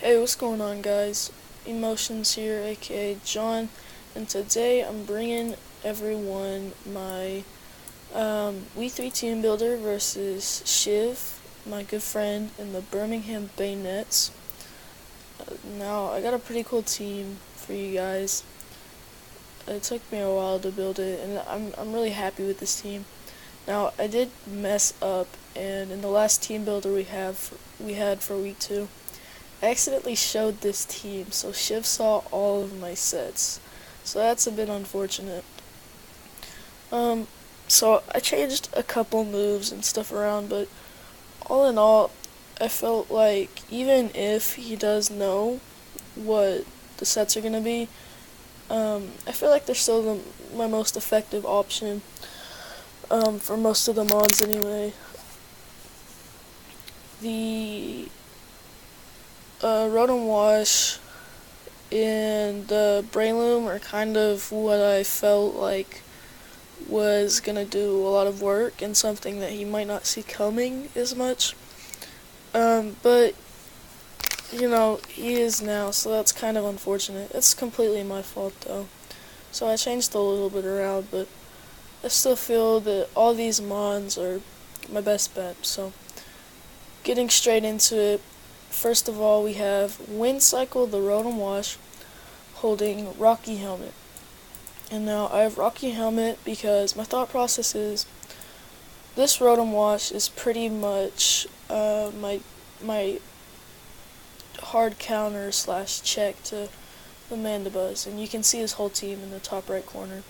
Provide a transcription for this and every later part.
Hey, what's going on, guys? Emotions here, aka John, and today I'm bringing everyone my Week 3 team builder versus Shiv, my good friend, in the Birmingham Banettes. Now, I got a pretty cool team for you guys. It took me a while to build it, and I'm really happy with this team. Now, I did mess up, and in the last team builder we had for Week 2, I accidentally showed this team, so Shiv saw all of my sets. So that's a bit unfortunate. So I changed a couple moves and stuff around, but all in all, I felt like even if he does know what the sets are gonna be, I feel like they're still my most effective option, for most of the mods anyway. The Road and Wash and the Brainloom are kind of what I felt like was gonna do a lot of work and something that he might not see coming as much. But you know, he is now, so that's kind of unfortunate. It's completely my fault though. So I changed a little bit around, but I still feel that all these mods are my best bet. So getting straight into it, first of all we have Wind Cycle the Road and Wash holding Rocky Helmet. And now I have Rocky Helmet because my thought process is this Road and Wash is pretty much my hard counter / check to the Mandibuzz, and you can see his whole team in the top right corner.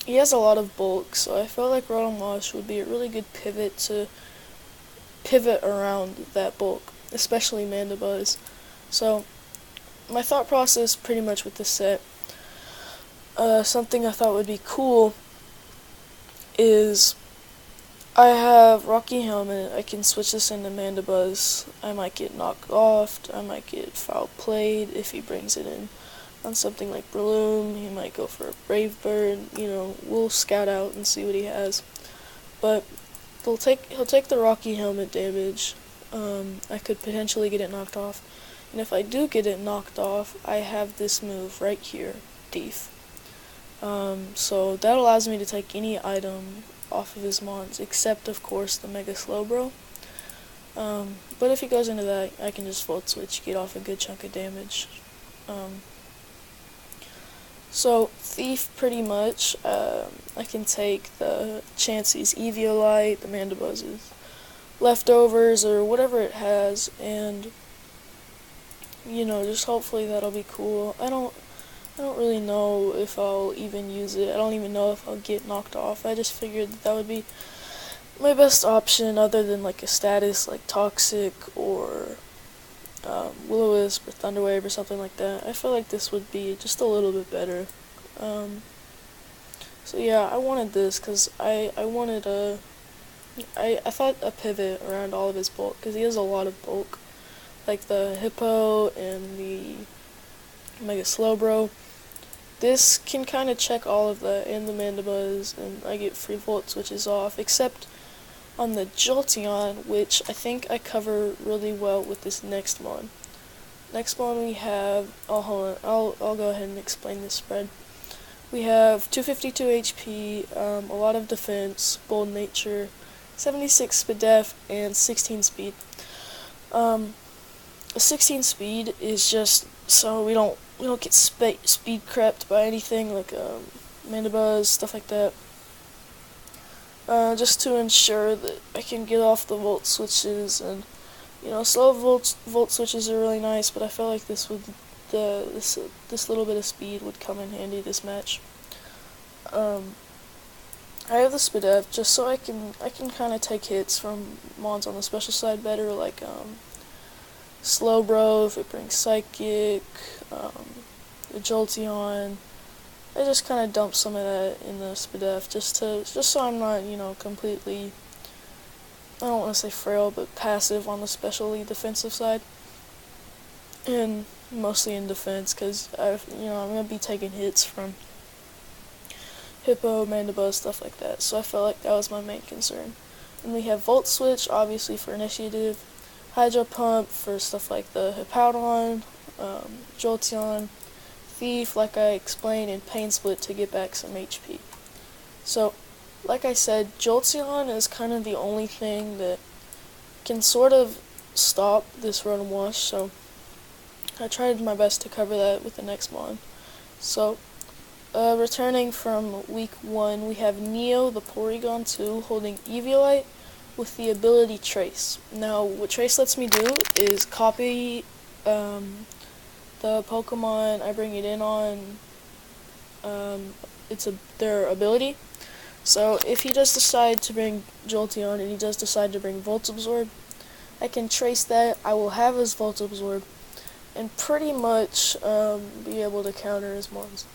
He has a lot of bulk, so I felt like Road and Wash would be a really good pivot to pivot around that bulk, especially Mandibuzz. So my thought process pretty much with this set, something I thought would be cool is I have Rocky Helmet. I can switch this into Mandibuzz. I might get knocked off, I might get foul played if he brings it in on something like Breloom. He might go for a Brave Bird. We'll scout out and see what he has. But he'll take the Rocky Helmet damage. I could potentially get it knocked off. And if I do get it knocked off, I have this move right here, Thief. So that allows me to take any item off of his mons, except of course the Mega Slowbro. But if he goes into that, I can just Volt Switch, get off a good chunk of damage. So Thief pretty much, I can take the Chansey's Eviolite, the Mandibuzz's leftovers, or whatever it has, and just hopefully that'll be cool. I don't really know if I'll even use it. I don't even know if I'll get knocked off. I just figured that would be my best option other than like a status like Toxic or Will-O-Wisp or Thunderwave or something like that. I feel like this would be just a little bit better. So yeah, I wanted this because I thought a pivot around all of his bulk, because he has a lot of bulk, like the Hippo and the Mega Slowbro. This can kind of check all of that and the Mandibuzz, and I get free Volt Switches off, except on the Jolteon, which I think I cover really well with this next mod. Next mod we have, hold on, I'll go ahead and explain this spread. We have 252 HP, a lot of defense, bold nature, 76 speed def, and 16 speed. A 16 speed is just so we don't get speed crept by anything like Mandibuzz, stuff like that. Just to ensure that I can get off the Volt Switches, and slow Volt Switches are really nice, but I felt like this little bit of speed would come in handy this match. I have the Spadef just so I can kind of take hits from mons on the special side better, like Slowbro if it brings Psychic, the Jolteon. I just kind of dump some of that in the Spadef just so I'm not completely, I don't want to say frail, but passive on the specially defensive side, and mostly in defense, because I'm gonna be taking hits from Hippo, Mandibuzz, stuff like that. So I felt like that was my main concern. And we have Volt Switch, obviously for initiative. Hydro Pump for stuff like the Hippowdon, Jolteon, Thief, like I explained, and Pain Split to get back some HP. So, like I said, Jolteon is kind of the only thing that can sort of stop this Rotom Wash, so I tried my best to cover that with the next mon. So, returning from week 1, we have Neo, the Porygon 2, holding Eviolite with the ability Trace. Now, what Trace lets me do is copy the Pokemon I bring it in on, their ability. So, if he does decide to bring Jolteon and he does decide to bring Volt Absorb, I can trace that, I will have his Volt Absorb, and pretty much be able to counter his mons.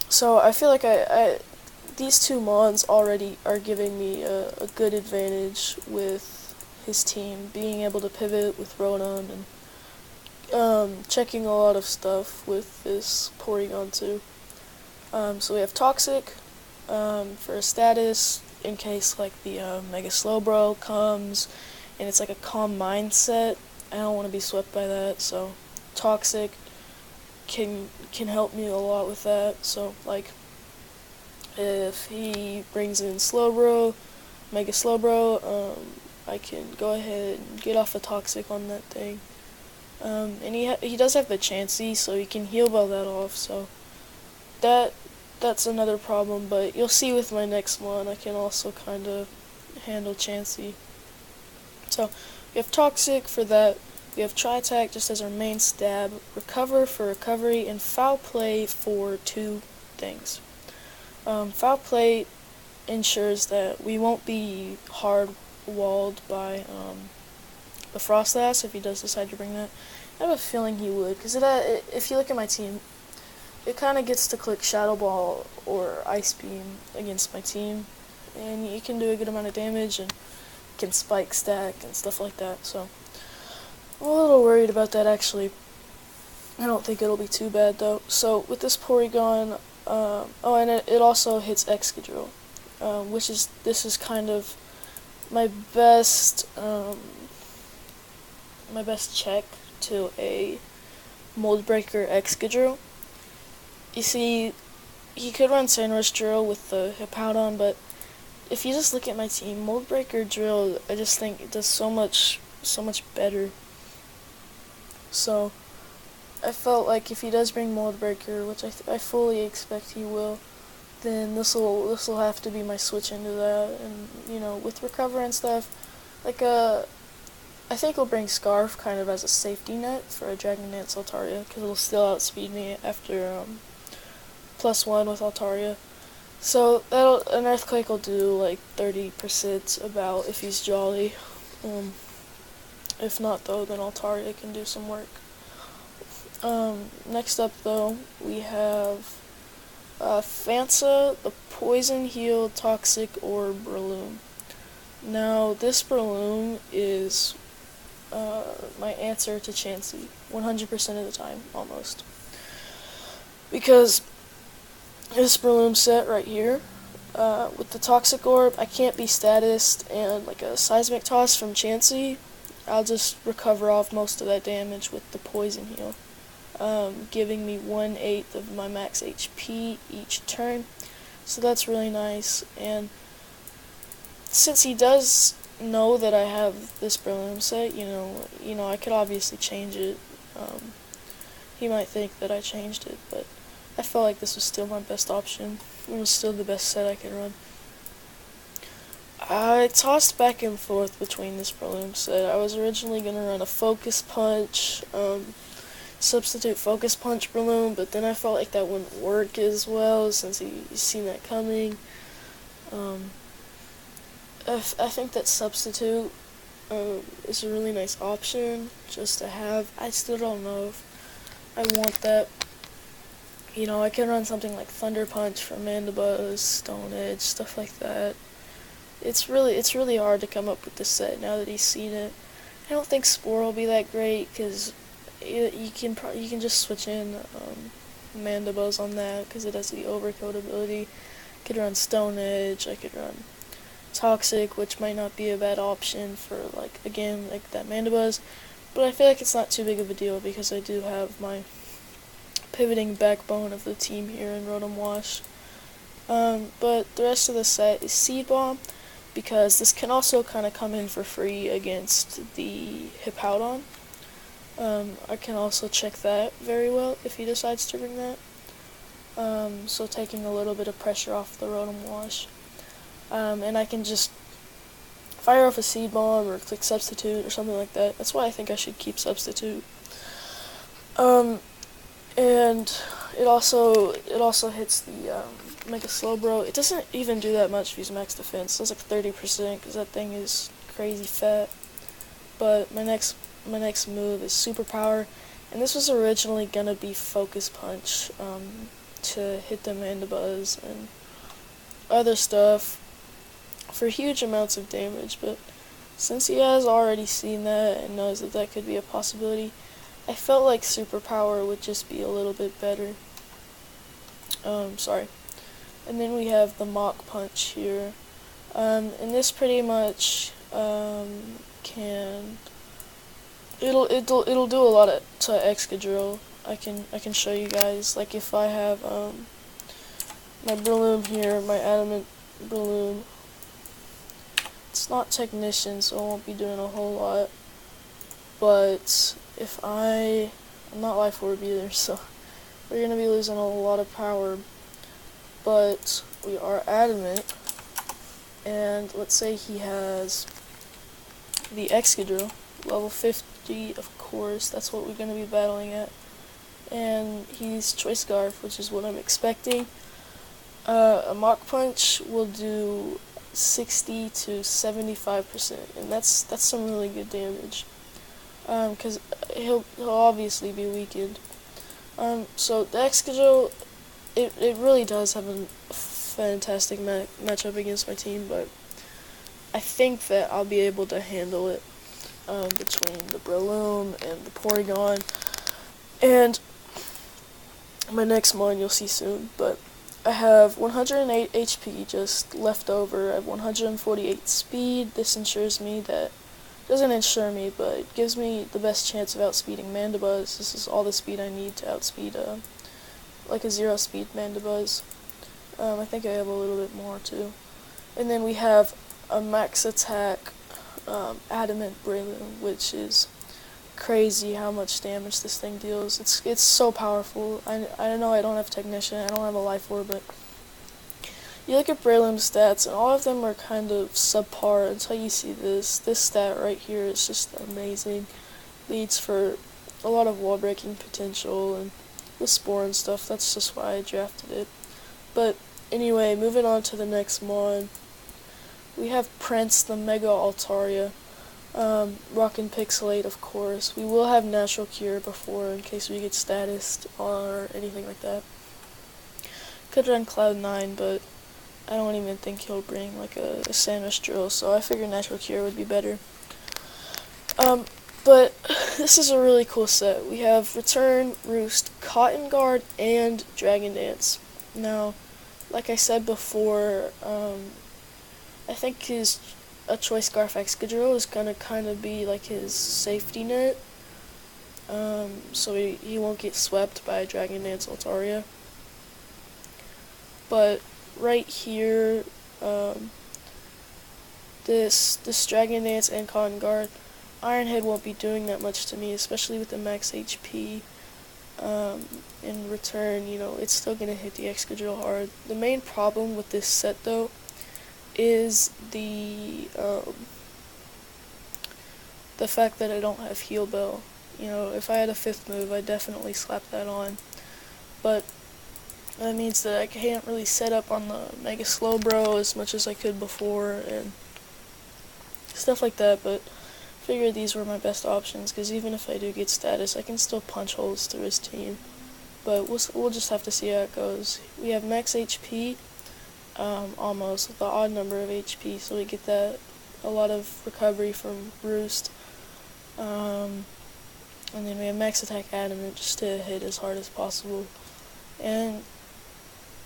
So I feel like these two mons already are giving me a good advantage with his team, being able to pivot with Rotom and checking a lot of stuff with this Porygon 2. So we have Toxic for a status in case like the Mega Slowbro comes and it's like a calm mindset. I don't want to be swept by that, so Toxic can help me a lot with that. So like if he brings in Slowbro, Mega Slowbro, I can go ahead and get off a Toxic on that thing. And he does have the Chansey, so he can heal all that off. So that's another problem, but you'll see with my next one, I can also kind of handle Chansey. So we have Toxic for that. We have Tri-Attack just as our main stab, Recover for recovery, and Foul Play for 2 things. Foul Play ensures that we won't be hard-walled by the Frostlass if he does decide to bring that. I have a feeling he would, because if you look at my team, it kind of gets to click Shadow Ball or Ice Beam against my team, and you can do a good amount of damage and can spike stack and stuff like that. So I'm a little worried about that actually. I don't think it'll be too bad though. So with this Porygon, and it also hits Excadrill, this is kind of my best check to a Mold Breaker Excadrill. You see, he could run Sandrush Drill with the Hippowdon, but if you just look at my team, Mold Breaker Drill, I just think it does so much better. So I felt like if he does bring Mold Breaker, which I fully expect he will, then this will have to be my switch into that. And with Recover and stuff, like I think he'll bring Scarf kind of as a safety net for a Dragon Dance Altaria, because it'll still outspeed me after +1 with Altaria. So an Earthquake will do like 30% about if he's Jolly. If not though, then Altaria can do some work. Next up though, we have Phansa, the Poison Heal Toxic Orb Breloom. Now this Breloom is my answer to Chansey 100% of the time, almost. Because this Breloom set right here, with the Toxic Orb, I can't be statused, and like a Seismic Toss from Chansey, I'll just recover off most of that damage with the Poison Heal, giving me 1/8 of my max HP each turn, so that's really nice. And since he does know that I have this Breloom set, I could obviously change it. He might think that I changed it, but I felt like this was still my best option. It was still the best set I could run. I tossed back and forth between this Breloom set. I was originally going to run a Focus Punch, substitute Focus Punch Breloom, but then I felt like that wouldn't work as well since you've seen that coming. I think that substitute is a really nice option just to have. I still don't know if I want that. I can run something like Thunder Punch for Mandibuzz, Stone Edge, stuff like that. It's really hard to come up with this set now that he's seen it. I don't think Spore will be that great because you can just switch in Mandibuzz on that because it has the Overcoat ability. I could run Stone Edge. I could run Toxic, which might not be a bad option for like a game like that Mandibuzz, but I feel like it's not too big of a deal because I do have my pivoting backbone of the team here in Rotom Wash. But the rest of the set is Seed Bomb, because this can also kind of come in for free against the Hippowdon. I can also check that very well if he decides to bring that. So taking a little bit of pressure off the Rotom Wash. And I can just fire off a Seed Bomb or click Substitute or something like that. That's why I think I should keep Substitute. And it also hits the Mega Slowbro. It doesn't even do that much if he's max defense. It does like 30% because that thing is crazy fat. But my next move is Superpower, and this was originally gonna be Focus Punch to hit the Mandibuzz and other stuff for huge amounts of damage. But since he has already seen that and knows that that could be a possibility, I felt like Superpower would just be a little bit better. Sorry. And then we have the Mach Punch here. And this pretty much can it'll do a lot to Excadrill. I can show you guys. Like if I have my Breloom here, my Adamant Breloom. It's not Technician, so I won't be doing a whole lot. But if I'm not Life Orb either, so we're gonna be losing a lot of power. But we are Adamant, and let's say he has the Excadrill, level 50, of course, that's what we're going to be battling at, and he's Choice Scarf, which is what I'm expecting. A Mach Punch will do 60 to 75%, and that's some really good damage, because he'll obviously be weakened. So the Excadrill, it really does have a fantastic matchup against my team, but I think that I'll be able to handle it between the Breloom and the Porygon. And my next mon you'll see soon, but I have 108 HP just left over. I have 148 speed. This ensures me that, doesn't ensure me, but it gives me the best chance of outspeeding Mandibuzz. This is all the speed I need to outspeed like a 0 speed Mandibuzz. I think I have a little bit more too. And then we have a max attack Adamant Breloom, which is crazy how much damage this thing deals. It's so powerful. I know I don't have Technician, I don't have a Life Orb, but you look at Breloom's stats, and all of them are kind of subpar until you see this. This stat right here is just amazing. Leads for a lot of wall breaking potential, and with Spore and stuff, that's just why I drafted it. But anyway, moving on to the next mon. We have Prince, the Mega Altaria. Rock and Pixelate, of course. We will have Natural Cure before, in case we get statused or anything like that. Could run Cloud9, but I don't even think he'll bring like a Sandwich Drill, so I figured Natural Cure would be better. But this is a really cool set. We have Return, Roost, Cotton Guard, and Dragon Dance. Now, like I said before, I think a Choice Scarf Excadrill is gonna kind of be like his safety net, so he won't get swept by Dragon Dance Altaria. But right here, this Dragon Dance and Cotton Guard, Iron Head won't be doing that much to me, especially with the max HP. In return, it's still gonna hit the Excadrill hard. The main problem with this set, though, is the fact that I don't have Heal Bell. If I had a 5th move, I'd definitely slap that on. But that means that I can't really set up on the Mega Slowbro as much as I could before, and stuff like that, but I figured these were my best options, because even if I do get status, I can still punch holes through his team. But we'll just have to see how it goes. We have max HP, almost, with the odd number of HP, so we get that, a lot of recovery from Roost. And then we have max attack Adamant, just to hit as hard as possible. And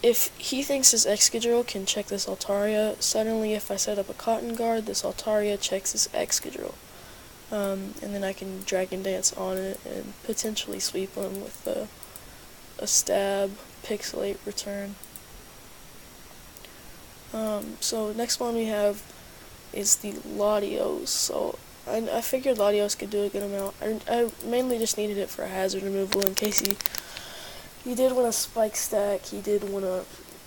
if he thinks his Excadrill can check this Altaria, suddenly if I set up a Cotton Guard, this Altaria checks his Excadrill. And then I can Dragon Dance on it and potentially sweep him with a Stab, Pixelate, Return. So next one we have is the Latios. So I figured Latios could do a good amount. I mainly just needed it for hazard removal in case he did want to spike stack, he did want to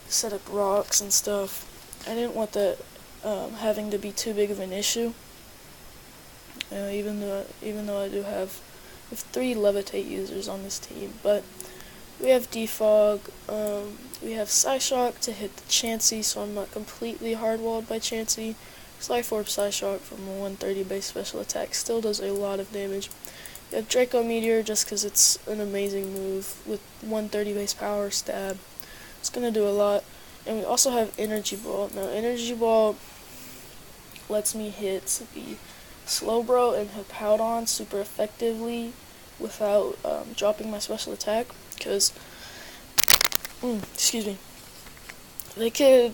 set up rocks and stuff. I didn't want that having to be too big of an issue. Even though I do have 3 Levitate users on this team, but we have Defog, we have Psyshock to hit the Chansey, so I'm not completely hardwalled by Chansey. Life Orb Psyshock from a 130 base special attack still does a lot of damage. You have Draco Meteor just because it's an amazing move with 130 base power stab. It's going to do a lot. And we also have Energy Ball. Now Energy Ball lets me hit the Slowbro and Hippowdon super effectively without dropping my special attack, because excuse me, they could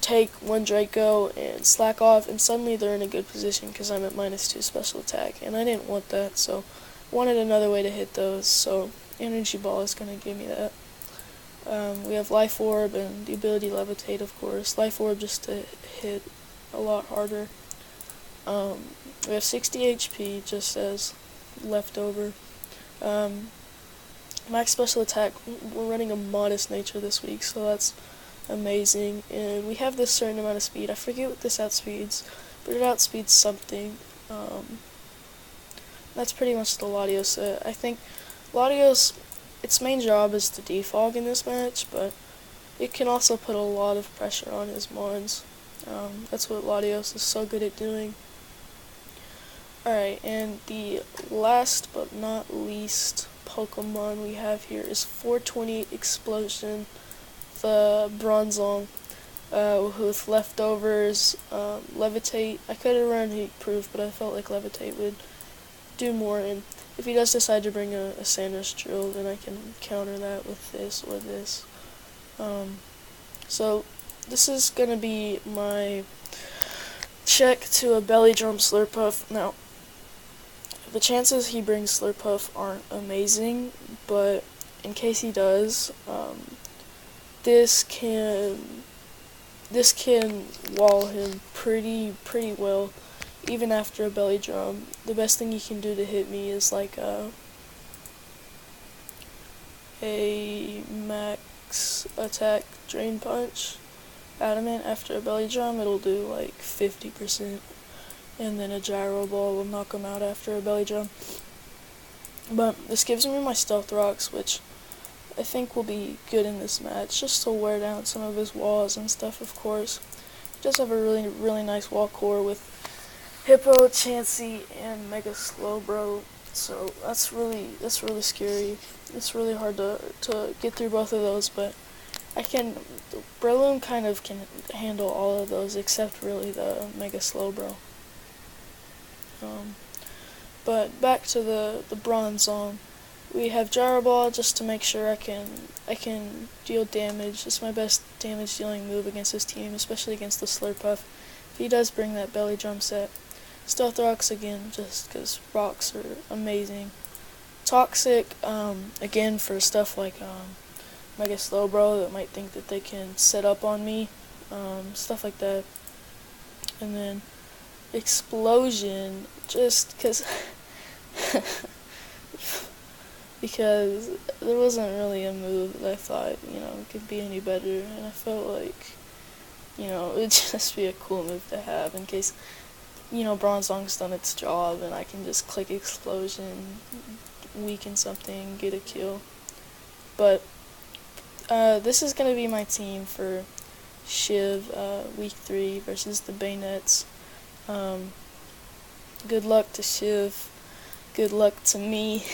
take one Draco and slack off, and suddenly they're in a good position because I'm at -2 special attack, and I didn't want that, so wanted another way to hit those. So Energy Ball is going to give me that. We have Life Orb and the ability Levitate, of course. Life Orb just to hit a lot harder. We have 60 HP just as leftover. Max special attack, we're running a modest nature this week, so that's amazing. And we have this certain amount of speed. I forget what this outspeeds, but it outspeeds something. That's pretty much the Latios set. I think Latios, its main job is to defog in this match, but it can also put a lot of pressure on his Mons. That's what Latios is so good at doing. Alright, and the last but not least Pokemon we have here is 420 Explosion, the Bronzong, with leftovers, Levitate. I could have run Heat Proof, but I felt like Levitate would do more, and if he does decide to bring a Sandrush Drill, then I can counter that with this or this. So this is going to be my check to a Belly Drum Slurpuff. Now, the chances he brings Slurpuff aren't amazing, but in case he does, this can wall him pretty well, even after a Belly Drum. The best thing he can do to hit me is like a max attack Drain Punch. Adamant after a Belly Drum, it'll do like 50%. And then a Gyro Ball will knock him out after a Belly Drum. But this gives me my Stealth Rocks, which I think will be good in this match, just to wear down some of his walls and stuff, of course. He does have a really nice wall core with Hippo, Chansey, and Mega Slowbro, so that's really scary. It's really hard to get through both of those, but Breloom kind of can handle all of those, except really the Mega Slowbro. But back to the Bronzong. We have Gyro Ball just to make sure I can deal damage. It's my best damage dealing move against this team, especially against the Slurpuff. If he does bring that Belly Drum set. Stealth Rocks again, just because rocks are amazing. Toxic, again for stuff like Mega Slowbro that might think that they can set up on me, stuff like that. And then Explosion, just because there wasn't really a move that I thought, could be any better, and I felt like, it would just be a cool move to have in case, Bronzong's done its job and I can just click Explosion, weaken something, get a kill. But this is going to be my team for Shiv, week 3 versus the Banettes. Good luck to Shiv, good luck to me.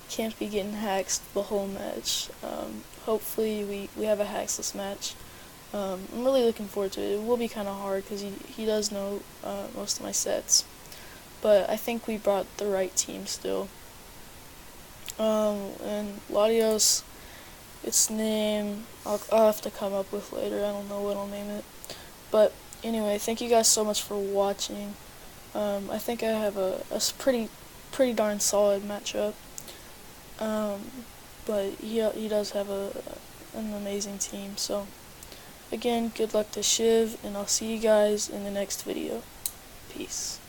Can't be getting hacks the whole match. Hopefully we have a hacksless match. I'm really looking forward to it. It will be kind of hard because he does know most of my sets, but I think we brought the right team still. And Latios, its name I'll have to come up with later. I don't know what I'll name it. But anyway, thank you guys so much for watching. I think I have a pretty darn solid matchup. But he does have an amazing team. So again, good luck to Shiv, and I'll see you guys in the next video. Peace.